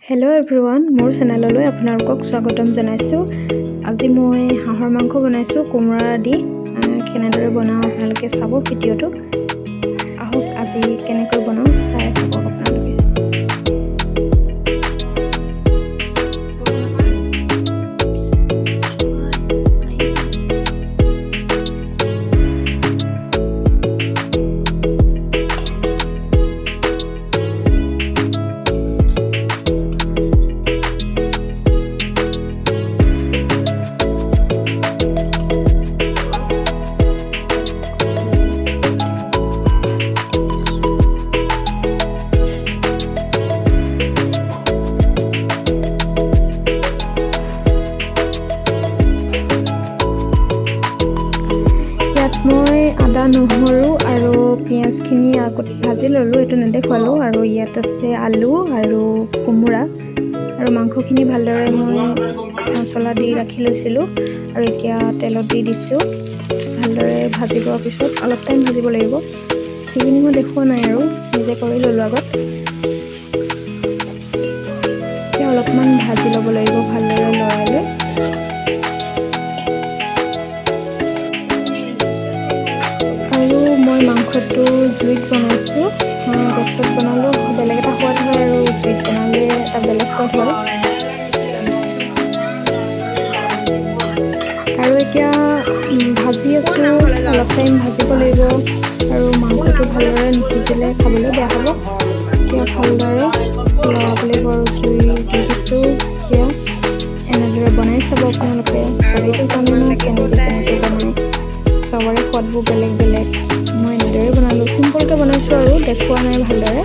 Hello' everyone, মোৰ চেনেললৈ আপোনালোকক স্বাগতম জনাইছোঁ। আজি মই হাঁহৰ মাংস বনাইছোঁ কোমোৰা দি। কেনেদৰে বনাওঁ আপোনালোকে চাব ভিডিঅ'টো। আহক আজি কেনেকৈ বনাওঁ চাই থাকক আপোনালোকে। মই আদা নহৰু আৰু পিঁয়াজখিনি আগত ভাজি ল'লোঁ, এইটো নেদেখুৱালোঁ। আৰু ইয়াত আছে আলু আৰু কোমোৰা আৰু মাংসখিনি ভালদৰে মই মছলা দি ৰাখি লৈছিলোঁ আৰু এতিয়া তেলত দি দিছোঁ। ভালদৰে ভাজি লোৱাৰ পিছত অলপ টাইম ভাজিব লাগিব। সেইখিনি মই দেখুওৱা নাই আৰু নিজে কৰি ল'লোঁ আগত। এতিয়া অলপমান ভাজি ল'ব লাগিব ভালদৰে লৰাই লৈ। আৰু মই মাংসটো জুইত বনাইছোঁ, গেছত বনালেও বেলেগ এটা সোৱাদ হয় আৰু জুইত বনালে এটা বেলেগ সোৱাদ হয়। আৰু এতিয়া ভাজি আছোঁ, অলপ টাইম ভাজিব লাগিব আৰু মাংসটো ভালদৰে নিসিজিলে খাবলৈ বেয়া হ'ব। এতিয়া ভালদৰে লৰাব লাগিব আৰু জুই দি দিছোঁ। এতিয়া এনেদৰে বনাই চাব আপোনালোকে। চবেইতো জানে ন কেনেকৈ বনায়, চবৰে সোৱাদবোৰ বেলেগ বেলেগ। মই এনেদৰে বনালোঁ, চিম্পলকৈ বনাইছোঁ আৰু দেখুওৱা নাই ভালদৰে।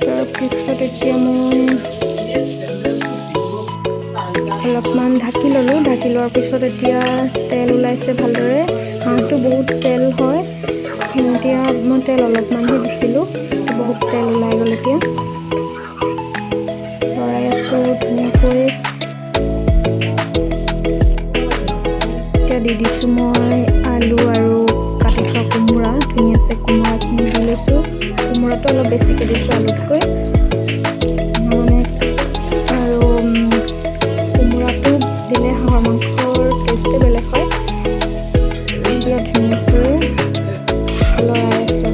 তাৰপিছত এতিয়া মই অলপমান ঢাকি ল'লোঁ। ঢাকি লোৱাৰ পিছত এতিয়া তেল ওলাইছে ভালদৰে। হাঁহটো বহুত তেল হয়, এতিয়া মই তেল অলপমানহে দিছিলোঁ, বহুত তেল ওলাই গ'ল। এতিয়া লৰাই আছোঁ ধুনীয়াকৈ। এতিয়া দি দিছোঁ মই আলু আৰু কাটি থোৱা কোমোৰা। ধুনীয়াছে কোমোৰাখিনি দি লৈছোঁ। কোমোৰাটো অলপ বেছিকৈ দিছোঁ আলুতকৈ মানে। আৰু কোমোৰাটো দিলে হাঁহৰ মাংসৰ টেষ্টে বেলেগ হয়। এতিয়া ধুনীয়াছে লৰাই আছোঁ।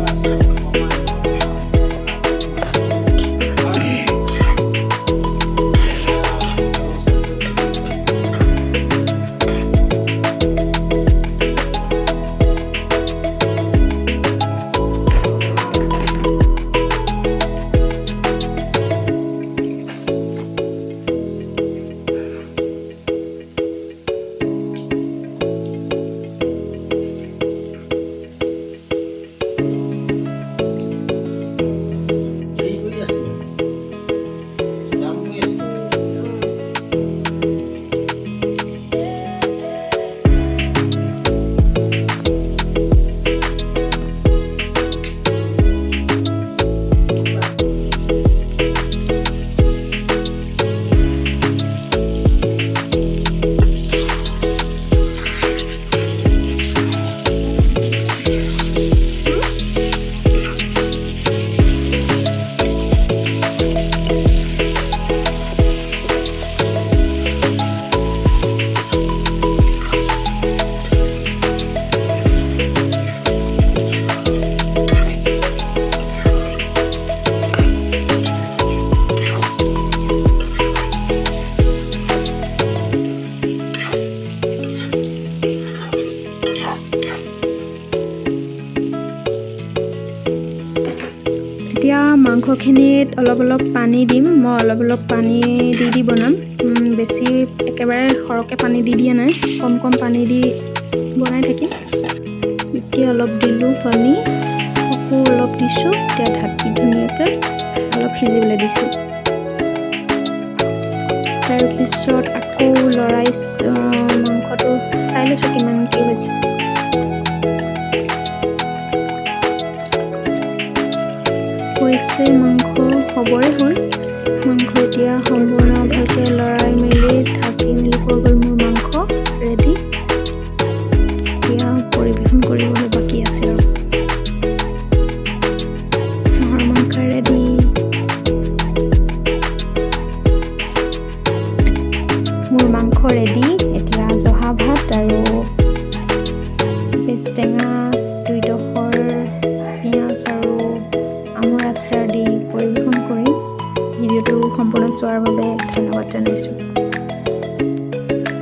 এতিয়া মাংসখিনিত অলপ অলপ পানী দিম। মই অলপ অলপ পানী দি বনাম, বেছি একেবাৰে সৰহকৈ পানী দি দিয়া নাই, কম কম পানী দি বনাই থাকিম। এতিয়া অলপ দিলোঁ পানী, আকৌ অলপ দিছোঁ। এতিয়া ঢাকি ধুনীয়াকৈ অলপ সিজিবলৈ দিছোঁ। তাৰপিছত আকৌ লৰাই মাংসটো চাই লৈছোঁ কিমান কি হৈছে। মাংস হ'বই হ'ল। মাংস এতিয়া সম্পূৰ্ণ ভালকৈ লৰাই মেলি ঢাকি মেলি হৈ গ'ল মোৰ মাংস ৰেডি। এতিয়া পৰিৱেশন কৰিবলৈ বাকী আছে আৰু হাঁহৰ মোৰ মাংস ৰেডি। এতিয়া জহা ভাত আৰু পেষ্ট টেঙা 2ডোখৰ পিঁয়াজ আৰু আমৰ আচাৰ দি পৰিৱেশন কৰিম। ভিডিঅ'টো সম্পূৰ্ণ চোৱাৰ বাবে ধন্যবাদ জনাইছোঁ।